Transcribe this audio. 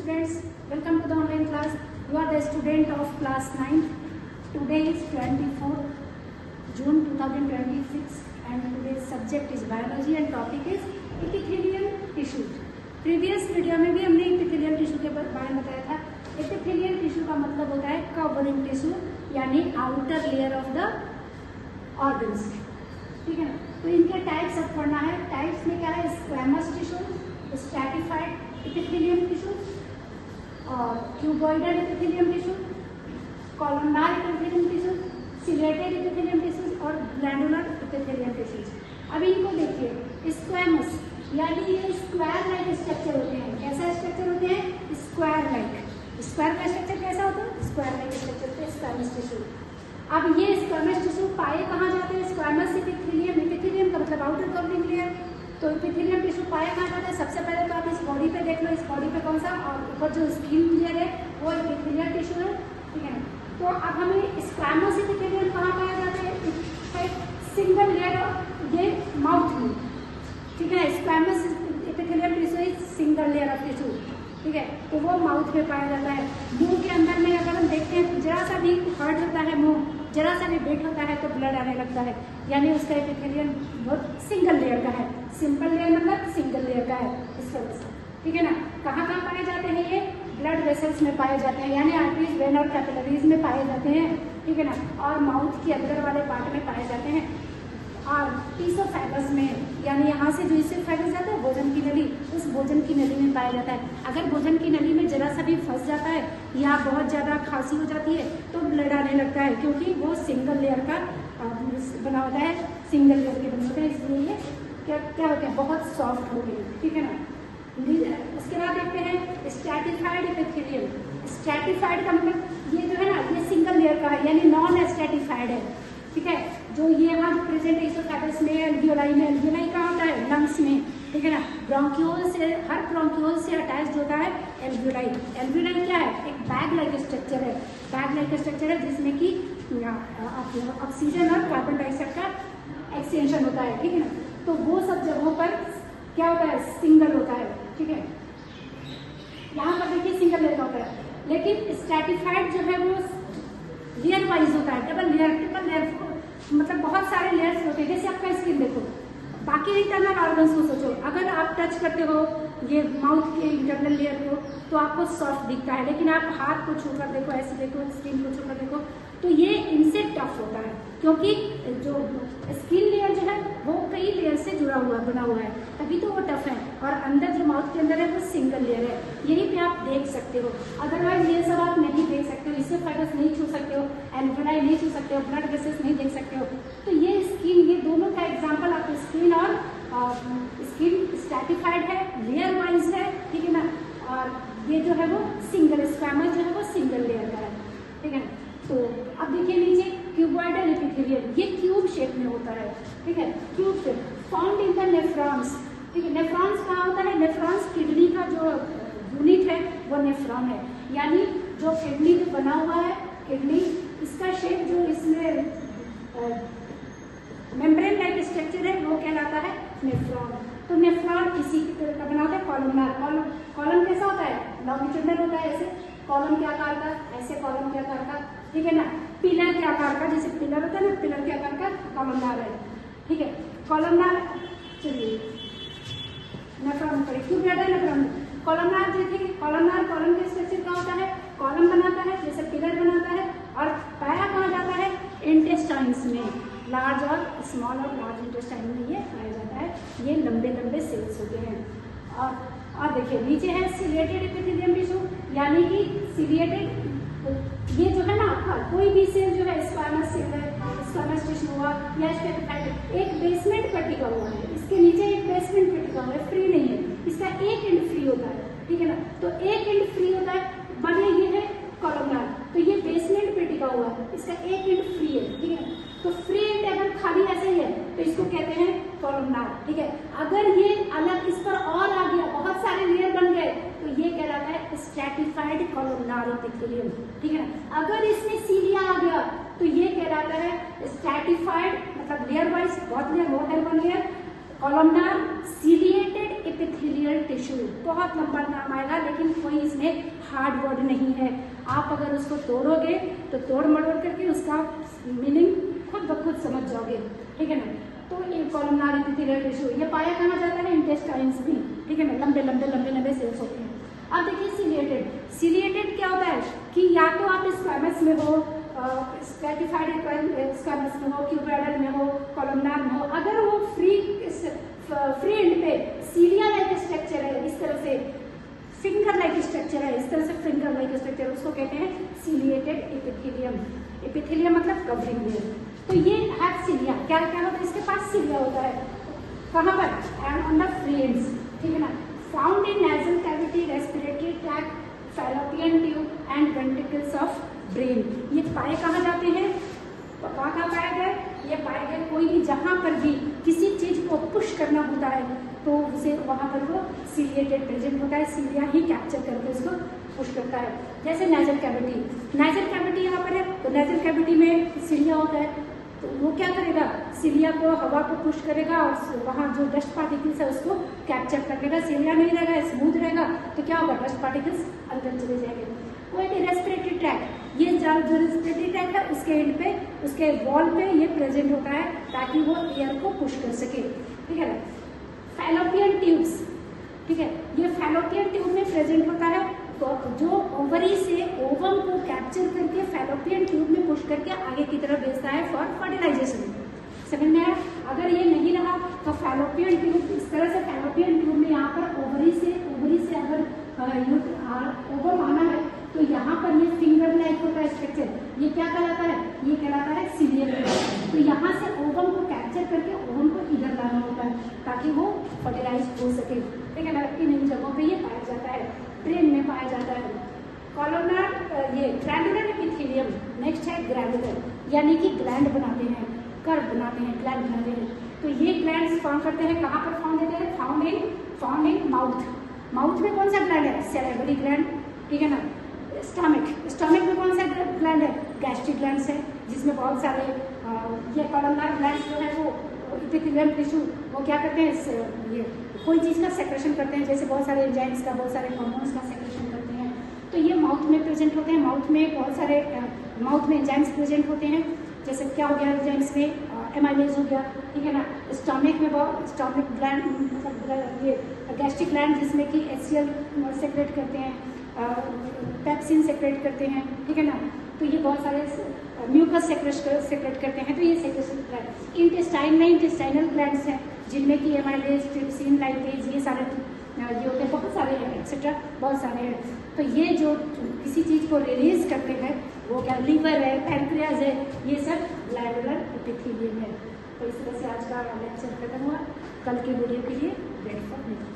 students, welcome to the online class. You are the student of class 9. Today is 24th June 2026 and today's subject is biology and topic is epithelial tissues. Previous video में भी हमने epithelial tissue के बारे में बताया था. Epithelial tissue का मतलब होता है covering tissue यानी outer layer of the organs. ठीक है ना. तो इनके टाइप्स अब पढ़ना है. टाइप्स में क्या है? Squamous tissue, stratified epithelium tissue और cuboidal epithelium tissue, columnar epithelium tissue, ciliated epithelium tissues और glandular epithelium tissues. अब इनको देखिए. स्क्वैमस यानी ये स्क्वायर लाइक स्ट्रक्चर होते हैं. कैसा स्ट्रक्चर होते हैं? Square like. स्क्वायर का स्ट्रक्चर कैसा होता है? स्क्वायर लाइक स्ट्रक्चर होते हैं स्क्वैमस टिश्यू. अब ये स्क्वैमस टिश्यू पाए कहाँ जाते हैं? Squamous epithelium. एपिथेलियम का मतलब आउटर कवरिंग लेयर. तो एपिथेलियम टिश्यू पाए कहाँ जाता है? सबसे पहले तो आप इस बॉडी पे देख लो. इस बॉडी पे कौन सा? और ऊपर जो स्किन लेयर है वो एपिथेलियल टिश्यू है. ठीक है. तो अब हमें स्क्वैमस एपिथेलियम कहाँ पाया जाता है? सिंगल लेयर ये माउथ में. ठीक है. Squamous epithelium tissue is single layer of tissue. ठीक है. तो वो माउथ में पाया जाता है. मुंह के अंदर में अगर हम देखते हैं जरा सा भी हर्ट होता है मुंह, जरा सा भी बेट होता है तो ब्लड आने लगता है. यानी उसका एपिथेलियम बहुत सिंगल लेयर का है. सिंपल लेयर मतलब सिंगल लेयर का है इस वजह से. ठीक है ना. कहाँ कहाँ पाए जाते हैं ये? ब्लड वेसल्स में पाए जाते हैं यानी आर्टरीज, वेन और कैपिलरीज में पाए जाते हैं. ठीक है ना. और माउथ के अंदर वाले पार्ट में पाए जाते हैं. और ईसोफेगस में यानी यहाँ से जो ईसोफेगस जाता है भोजन की नली, उस भोजन की नली में पाया जाता है. अगर भोजन की नली में जरा सा भी फंस जाता है या बहुत ज़्यादा खांसी हो जाती है तो ब्लड आने लगता है क्योंकि वो सिंगल लेयर का बना होता है. सिंगल लेयर के बने होते हैं इसलिए ये क्या होते हैं? बहुत सॉफ्ट होते हैं. ठीक है ना. उसके बाद देखते हैं स्ट्रैटिफाइड एपिथेलियम. स्ट्रैटिफाइड का मतलब ये जो है ना ये सिंगल लेयर का है यानी नॉन स्ट्रैटिफाइड है. ठीक है. जो ये यहाँ प्रेजेंट है ईसोफेगस में, एल्वियोलाई में. एल्वियोलाई कहाँ होता है? लंग्स में. ठीक है ना. ब्रोंक्यूल से, हर ब्रोंक्यूल से अटैच होता है एल्वियोलाई. एल्वियोलाई क्या है? एक बैग लाइक स्ट्रक्चर है. बैग लाइक स्ट्रक्चर है जिसमें कि ऑक्सीजन और कार्बन डाइऑक्साइड का एक्सटेंशन होता है. ठीक है ना. तो वो सब जगहों पर क्या होता है? सिंगल होता है. ठीक है. यहाँ पर देखिए सिंगल लेयर का होता है. लेकिन स्ट्रैटिफाइड जो है वो लेयर वाइज होता है. डबल लेयर, ट्रिपल लेयर, मतलब बहुत सारे लेयर्स होते हैं. जैसे आपका स्किन देखो, बाकी इंटरनल ऑर्गन्स को सोचो. अगर आप टच करते हो ये माउथ के इंटरनल लेयर को तो आपको सॉफ्ट दिखता है. लेकिन आप हाथ को छूकर देखो, ऐसे देखो, स्किन को छूकर देखो तो ये इनसे टफ होता है क्योंकि जो स्किन लेयर जो है वो कई लेयर से जुड़ा हुआ बना हुआ है, तभी तो वो टफ है. और अंदर जो माउथ के अंदर है वो सिंगल लेयर है. यही पे आप देख सकते हो. अदरवाइज ये सब आप नहीं देख सकते हो. ईसोफेगस नहीं छू सकते हो, एल्वियोलाई नहीं छू सकते हो, ब्लड वेसल्स नहीं देख सकते हो. तो ये स्किन, ये दोनों का एग्जाम्पल आपको स्किन और स्किन स्ट्रैटिफाइड है, लेयर वाइज है. ठीक है ना. और ये जो है वो सिंगल, स्क्वैमस जो है वो सिंगल लेयर का है. ठीक है. तो अब देखिए नीचे क्यूबॉइडल एपिथेलियम. ये क्यूब शेप में होता है. ठीक है. Cube shape found in the nephrons. ठीक है. नेफ्रॉन्स कहाँ होता है? नेफ्रॉन्स किडनी का जो यूनिट है वो नेफ्रॉन है. यानी जो किडनी में बना हुआ है, किडनी इसका शेप जो इसमें मेम्ब्रेन लाइक स्ट्रक्चर है वो कहलाता है नेफ्रॉन. तो नेफ्रॉन इसी की तरह का बना होता है. कॉलमनार. कॉलम कैसा होता है? लॉन्गिट्यूडनल होता है. ऐसे कॉलम के आकार का, ऐसे कॉलम के आकार का. ठीक है ना. पिलर के आकार का, जैसे पिलर होता है ना, पिलर के आकार का कॉलमनार है. ठीक है. कॉलमनार. चलिए नेफ्रॉन पर क्यूबॉइडल नेफ्रॉन. कॉलमनार देखिए, कॉलमनार कॉलम के स्ट्रक्चर का होता है. कॉलम बनाता है, जैसे पिलर बनाता है. और पाया कहाँ जाता है? इंटेस्टाइन्स में. लार्ज और स्मॉल और लार्ज इंटेस्टाइन में ये पाया जाता है. ये लंबे लंबे सेल्स होते हैं. और देखिए नीचे है सिलिएटेड एपिथेलियम टिश्यू यानी कि सिलिएटेड. ये जो है ना आपका कोई भी सेल जो है स्क्वैमस सेल है, स्क्वैमस टिश्यू हुआ या स्ट्रैटिफाइड, एक बेसमेंट पर टिका हुआ है. इसके नीचे एक बेसमेंट पर टिका हुआ है, फ्री नहीं है. इसका एक एंड फ्री होता है. ठीक है ना. तो एक एंड फ्री होता है. बढ़िया. ये है कॉलमनार. तो ये बेसमेंट पे टिका हुआ है, इसका एक एंड फ्री है. ठीक है. तो फ्री एंड अगर खाली ऐसे ही है तो इसको कहते हैं कॉलमनार. ठीक है. अगर ये अलग इस पर और आ गया, बहुत सारे लेयर बन गए तो ये कहलाता है स्ट्रैटिफाइड कॉलमनार एपिथेलियम. ठीक है. अगर इसमें सीलिया आ गया तो ये कहलाता है स्ट्रैटिफाइड, मतलब लेयर वाइज, बहुत layer, more than one layer, columnar ciliated epithelial tissue. बहुत लंबा नाम आएगा लेकिन कोई इसमें हार्ड वर्ड नहीं है। आप अगर उसको तोड़ोगे तो तोड़ मड़ोड़ करके उसका मीनिंग खुद ब खुद समझ जाओगे, ठीक है ना। तो ये कॉलमनार एपिथेलियल टिश्यू, ये पाया कहाँ जाता है? इंटेस्टाइन्स में, ठीक है ना। लंबे लंबे लंबे लंबे सेल्स होते हैं। अब देखिए सिलिएटेड, सिलिएटेड क्या होता है कि या तो आप स्क्वैमस में हो, स्ट्रैटिफाइड स्क्वैमस में हो, क्यूबोइडल में हो, कॉलमनार में हो। अगर वो फ्री एंड पे सीलिया लाइक स्ट्रक्चर है, इस तरह से फिंगर लाइक स्ट्रक्चर है, इस तरह से फिंगर लाइक स्ट्रक्चर, उसको कहते हैं सिलिएटेड एपिथेलियम। एपिथेलियम मतलब कवरिंग लेयर। तो ये है सिलिया। क्या क्या होता है इसके पास? सिलिया होता है। कहाँ पर? And on the free ends, ठीक है ना। Found in nasal cavity, respiratory tract, fallopian tube and ventricles of brain. ये पाए कहाँ जाते हैं? कहाँ पाया गया? ये पाया गया कोई भी जहाँ पर भी किसी चीज को पुश करना होता है तो उसे वहाँ पर वो सिलिएटेड प्रेजेंट होता है। सिलिया ही कैप्चर करके उसको पुश करता है। जैसे नेजल कैविटी, नेजल कैविटी यहाँ पर है तो नेजल कैविटी में सिलिया होता है, तो वो क्या करेगा? सिलिया को हवा को पुश करेगा और वहाँ जो डस्ट पार्टिकल्स है उसको कैप्चर कर लेगा। सिलिया नहीं रहेगा, स्मूथ रहेगा, तो क्या होगा? डस्ट पार्टिकल्स अंदर चले जाएंगे। कोई भी रेस्पिरेटरी ट्रैक्ट, ये जो रेस्पिरेटरी ट्रैक्ट है उसके एंड पे, उसके वॉल पे ये प्रेजेंट होता है ताकि वो एयर को पुश कर सके, ठीक है ना। फैलोपियन ट्यूब्स, ठीक है, ये फैलोपियन ट्यूब में प्रेजेंट होता है। तो जो ओवरी से ओवम को कैप्चर करके फैलोपियन ट्यूब में पुश करके आगे की तरफ भेजता है फॉर फर्टिलाइजेशन। समझ में आया? अगर ये नहीं रहा तो फैलोपियन ट्यूब इस तरह से, फैलोपियन ट्यूब में यहाँ पर ओवरी से अगर ओवम आना है तो यहाँ पर ये फिंगर लाइक होता है स्ट्रक्चर, ये क्या कहलाता है? ये कहलाता है सिलिएटेड। तो यहाँ से ओवम को कैप्चर करके ओवम को इधर लाना होता है ताकि वो फर्टिलाइज हो सके, ठीक है ना। इन जगहों पे ये पाया जाता है, ब्रेन में पाया जाता है। कॉलमनार, ये ग्लैंडुलर एपिथेलियम। नेक्स्ट है ग्लैंडुलर, यानी कि ग्लैंड बनाते हैं, कर्व बनाते हैं, ग्लैंड बनाते हैं। तो ये ग्लैंड्स फाउंड करते हैं कहाँ पर? फाउंड होते हैं फाउंड इन माउथ। माउथ में कौन सा ग्लैंड है? सैलिवरी ग्लैंड, ठीक है ना। स्टमक में कौन सा ग्लैंड है? गैस्ट्रिक ग्लैंड्स है, जिसमें बहुत सारे ये कॉलमनार ग्लैंड्स जो है वो एपिथेलियम टिश्यू वो क्या करते हैं? ये कोई चीज़ का सेक्रेशन करते हैं, जैसे बहुत सारे एंजाइम्स का, बहुत सारे हार्मोन्स का सेक्रेशन करते हैं। तो ये माउथ में प्रेजेंट होते हैं। माउथ में बहुत सारे माउथ में एंजाइम्स प्रेजेंट होते हैं। जैसे क्या हो गया एंजाइम्स में? एमाइलेज हो गया, ठीक है ना। स्टमक में बहुत स्टमक ग्लैंड मतलब ये गैस्ट्रिक ग्लैंड जिसमें कि HCl सेक्रेट करते हैं, पेप्सिन सेक्रेट करते हैं, ठीक है ना। तो ये बहुत सारे म्यूकस सेक्रेट करते हैं। तो ये सेक्रेशन ग्लैंड। इंटेस्टाइन में इंटेस्टाइनल ग्लैंड्स हैं जिनमें कि एमाइलेज, ट्रिप्सिन, लाइपेज, ये सारे ये होते हैं, बहुत सारे हैं, एक्सेट्रा बहुत सारे हैं। तो ये जो किसी चीज़ को रिलीज करते हैं वो क्या? लीवर है, पैनक्रियाज है, ये सब ग्लैंडुलर एपिथेलियम है। तो इस तरह से आज का लेक्चर खत्म हुआ। कल के वीडियो के लिए वेट फॉर नेक्स्ट।